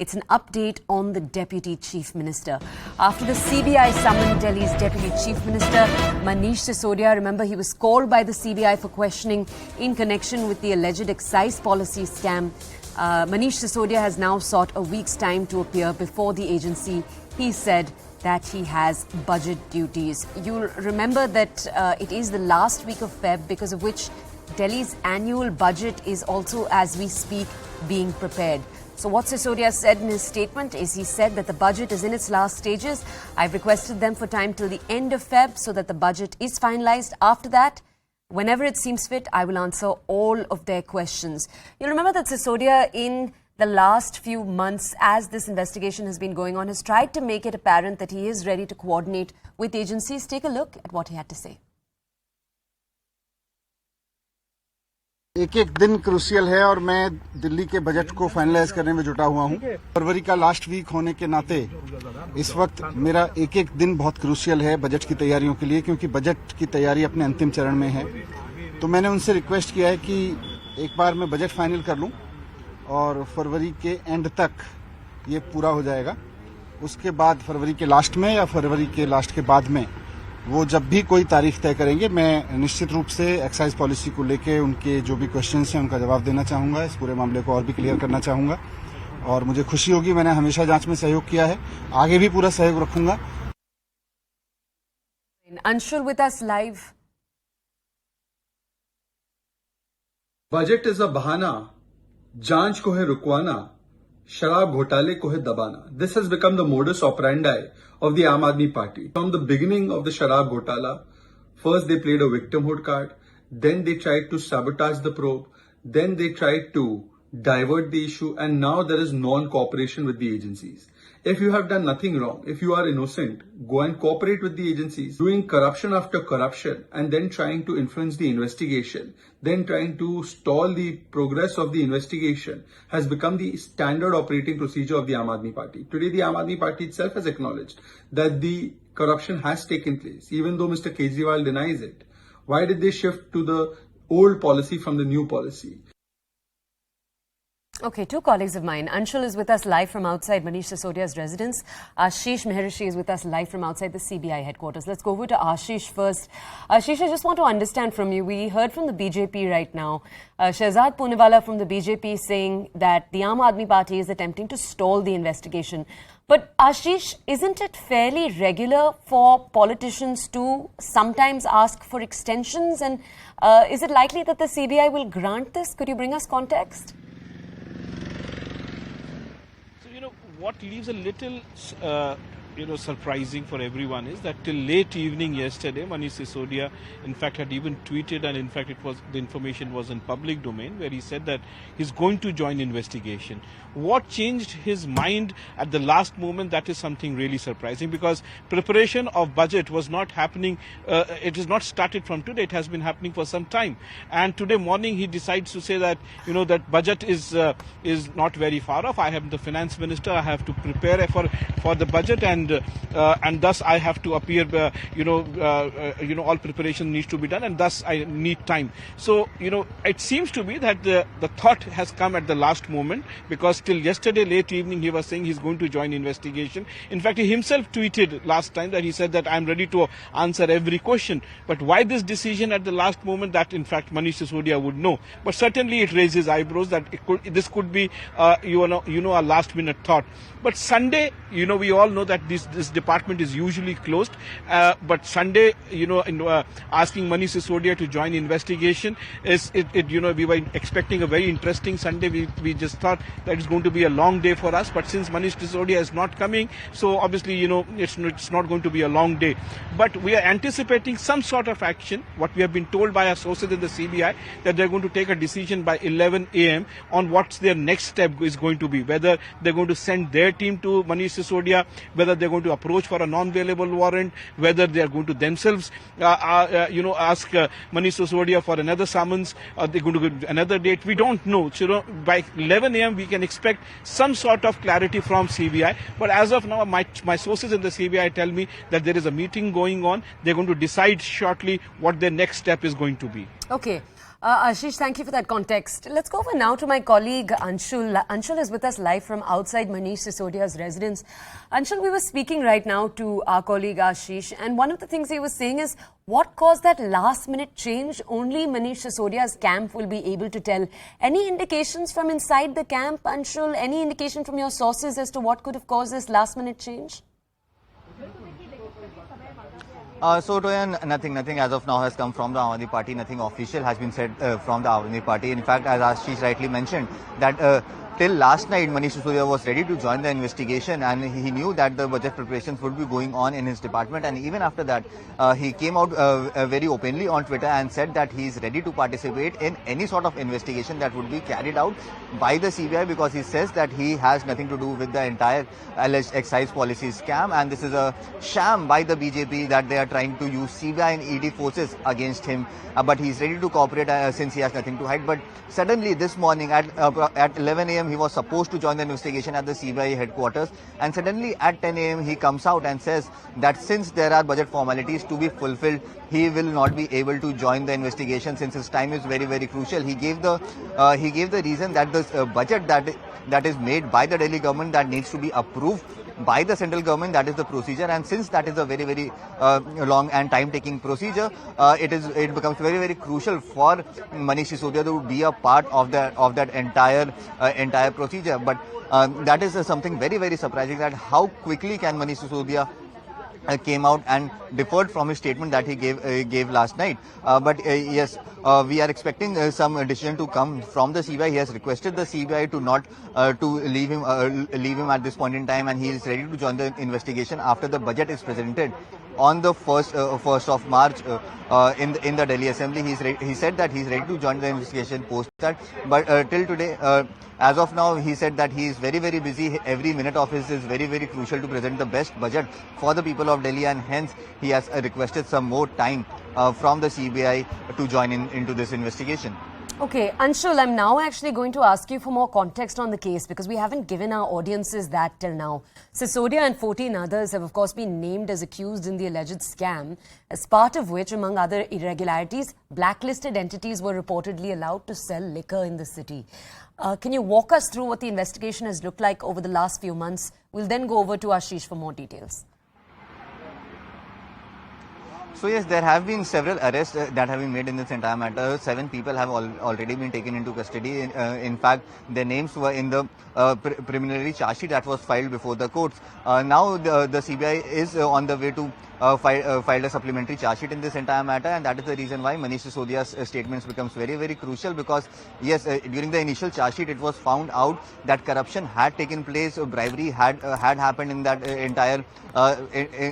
It's an update on the Deputy Chief Minister. After the CBI summoned Delhi's Deputy Chief Minister, Manish Sisodia, remember he was called by the CBI for questioning in connection with the alleged excise policy scam. Manish Sisodia has now sought a week's time to appear before the agency. He said that he has budget duties. You'll remember that it is the last week of Feb, because of which Delhi's annual budget is also, as we speak, being prepared. So what Sisodia said in his statement is he said that the budget is in its last stages. I've requested them for time till the end of Feb so that the budget is finalized. After that, whenever it seems fit, I will answer all of their questions. You'll remember that Sisodia, in the last few months, as this investigation has been going on, has tried to make it apparent that he is ready to coordinate with agencies. Take a look at what he had to say. एक एक दिन crucial है और मैं दिल्ली के budget को finalise करने में जुटा हुआ हूं। फरवरी का लास्ट वीक होने के नाते इस वक्त मेरा एक एक दिन बहुत क्रूशियल है बजट की तैयारियों के लिए, क्योंकि बजट की तैयारी अपने अंतिम चरण में है। तो मैंने उनसे रिक्वेस्ट किया है कि एक बार मैं बजट फाइनल कर लूं और फरवरी के एंड तक ये पूरा हो जाएगा। उसके बाद फरवरी के लास्ट में या फरवरी के लास्ट के बाद में वो जब भी कोई तारीख तय करेंगे, मैं निश्चित रूप से एक्साइज पॉलिसी को लेके उनके जो भी क्वेश्चंस हैं उनका जवाब देना चाहूंगा। इस पूरे मामले को और भी क्लियर करना चाहूंगा और मुझे खुशी होगी। मैंने हमेशा जांच में सहयोग किया है, आगे भी पूरा सहयोग रखूंगा। Anshul with us live. Budget is a बहाना, जांच को है रुकवाना, शराब घोटाले को है दबाना. This has become the modus operandi of the Aam Aadmi Party. From the beginning of the Sharab Ghotala, first they played a victimhood card, then they tried to sabotage the probe, then they tried to divert the issue, and now there is non-cooperation with the agencies. If you have done nothing wrong, if you are innocent, go and cooperate with the agencies. Doing corruption after corruption and then trying to influence the investigation, then trying to stall the progress of the investigation has become the standard operating procedure of the Aam Aadmi Party. Today, the Aam Aadmi Party itself has acknowledged that the corruption has taken place, even though Mr. Kejriwal denies it. Why did they shift to the old policy from the new policy? Okay, two colleagues of mine. Anshul is with us live from outside Manish Sisodia's residence. Ashish Mehrishi is with us live from outside the CBI headquarters. Let's go over to Ashish first. Ashish, I just want to understand from you. We heard from the BJP right now. Shehzad Poonawalla from the BJP saying that the Aam Aadmi Party is attempting to stall the investigation. But Ashish, isn't it fairly regular for politicians to sometimes ask for extensions? And is it likely that the CBI will grant this? Could you bring us context? What leaves a little, surprising for everyone is that till late evening yesterday, Manish Sisodia, in fact, had even tweeted, and in fact, the information was in public domain, where he said that he's going to join investigation. What changed his mind at the last moment? That is something really surprising, because preparation of budget was not happening. It is not started from today. It has been happening for some time. And today morning, he decides to say that that budget is not very far off. I am the finance minister. I have to prepare for the budget, and thus I have to appear. All preparation needs to be done, and thus I need time. So it seems to be that the thought has come at the last moment, because till yesterday late evening he was saying he's going to join investigation. In fact, he himself tweeted last time that he said that I'm ready to answer every question. But why this decision at the last moment? That in fact Manish Sisodia would know. But certainly it raises eyebrows that this could be a last minute thought. But Sunday, we all know that this department is usually closed. But Sunday, asking Manish Sisodia to join investigation we were expecting a very interesting Sunday. We just thought that it's going to be a long day for us. But since Manish Sisodia is not coming, so obviously, it's not going to be a long day. But we are anticipating some sort of action. What we have been told by our sources in the CBI, that they're going to take a decision by 11 a.m. on what's their next step is going to be. Whether they're going to send their team to Manish Sisodia, whether they're going to approach for a non-bailable warrant, whether they are going to themselves, ask Manish Sisodia for another summons, they're going to give another date. We don't know. So, by 11 a.m. we can expect some sort of clarity from CBI. But as of now, my sources in the CBI tell me that there is a meeting going on. They're going to decide shortly what their next step is going to be. Okay. Ashish, thank you for that context. Let's go over now to my colleague Anshul. Anshul is with us live from outside Manish Sisodia's residence. Anshul, we were speaking right now to our colleague Ashish, and one of the things he was saying is what caused that last-minute change? Only Manish Sisodia's camp will be able to tell. Any indications from inside the camp, Anshul? Any indication from your sources as to what could have caused this last-minute change? So, Toyan, nothing as of now has come from the Aam Aadmi Party. Nothing official has been said from the Aam Aadmi Party. In fact, as Ashish rightly mentioned, that till last night, Manish Sisodia was ready to join the investigation, and he knew that the budget preparations would be going on in his department. And even after that, he came out very openly on Twitter and said that he is ready to participate in any sort of investigation that would be carried out by the CBI, because he says that he has nothing to do with the entire alleged excise policy scam, and this is a sham by the BJP that they are trying to use CBI and ED forces against him. But he's ready to cooperate since he has nothing to hide. But suddenly this morning at 11 a.m. he was supposed to join the investigation at the CBI headquarters, and suddenly at 10 a.m. he comes out and says that since there are budget formalities to be fulfilled, he will not be able to join the investigation since his time is very, very crucial. He gave the reason that the budget that is made by the Delhi government that needs to be approved by the central government, that is the procedure, and since that is a very, very long and time-taking procedure, it becomes very, very crucial for Manish Sisodia to be a part of that entire procedure. But that is something very, very surprising, that how quickly can Manish Sisodia came out and deferred from his statement that he gave last night. But yes, we are expecting some decision to come from the CBI. He has requested the CBI to not to leave him at this point in time, and he is ready to join the investigation after the budget is presented on the 1st of March in the Delhi Assembly. He said that he is ready to join the investigation post that. But till today, as of now, he said that he is very, very busy. Every minute of his is very, very crucial to present the best budget for the people of Delhi, and hence he has requested some more time from the CBI to join into this investigation. Okay, Anshul, I'm now actually going to ask you for more context on the case, because we haven't given our audiences that till now. Sisodia and 14 others have, of course, been named as accused in the alleged scam, as part of which, among other irregularities, blacklisted entities were reportedly allowed to sell liquor in the city. Can you walk us through what the investigation has looked like over the last few months? We'll then go over to Ashish for more details. So yes, there have been several arrests that have been made in this entire matter. 7 people have already been taken into custody. In fact, their names were in the preliminary charge sheet that was filed before the courts. Now the CBI is on the way to filed a supplementary charge sheet in this entire matter, and that is the reason why Manish Sisodia's statements becomes very, very crucial, because yes, during the initial charge sheet it was found out that corruption had taken place, bribery had happened in that entire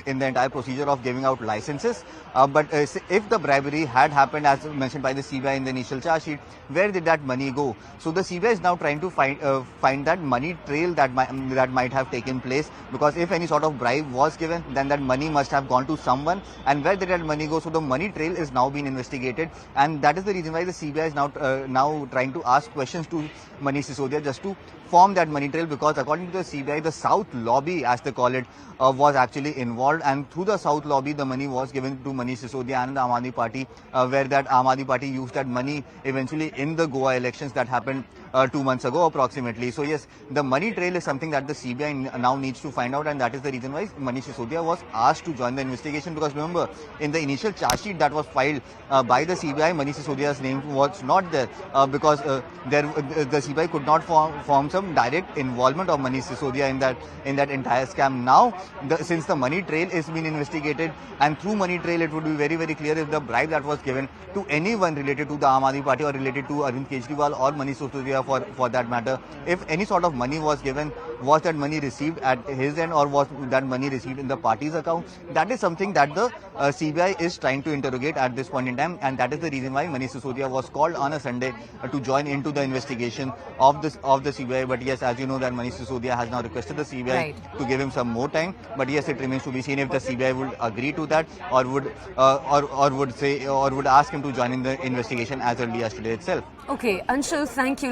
in the entire procedure of giving out licenses. But if the bribery had happened as mentioned by the CBI in the initial charge sheet, where did that money go? So the CBI is now trying to find that money trail that might have taken place, because if any sort of bribe was given, then that money must have gone to someone, and where did that money go? So the money trail is now being investigated, and that is the reason why the CBI is now trying to ask questions to Manish Sisodia just to form that money trail, because according to the CBI, the South Lobby, as they call it, was actually involved, and through the South Lobby the money was given to Manish Sisodia and the Aam Aadmi Party, where that Aam Aadmi Party used that money eventually in the Goa elections that happened 2 months ago approximately. So yes, the money trail is something that the CBI now needs to find out, and that is the reason why Manish Sisodia was asked to join the investigation, because remember, in the initial charge sheet that was filed by the CBI, Manish Sisodia's name was not there, because the CBI could not form some direct involvement of Manish Sisodia in that entire scam. Now, since the money trail is being investigated, and through money trail it would be very, very clear if the bribe that was given to anyone related to the Aam Aadmi Party or related to Arvind Kejriwal or Manish Sisodia for that matter, if any sort of money was given, was that money received at his end or was that money received in the party's account? That is something that the CBI is trying to interrogate at this point in time, and that is the reason why Manish Sisodia was called on a Sunday to join into the investigation of the CBI. But yes, as you know, that Manish Sisodia has now requested the CBI to give him some more time. But yes, it remains to be seen if the CBI would agree to that, or would ask him to join in the investigation as early as today itself. Okay, Anshul, thank you.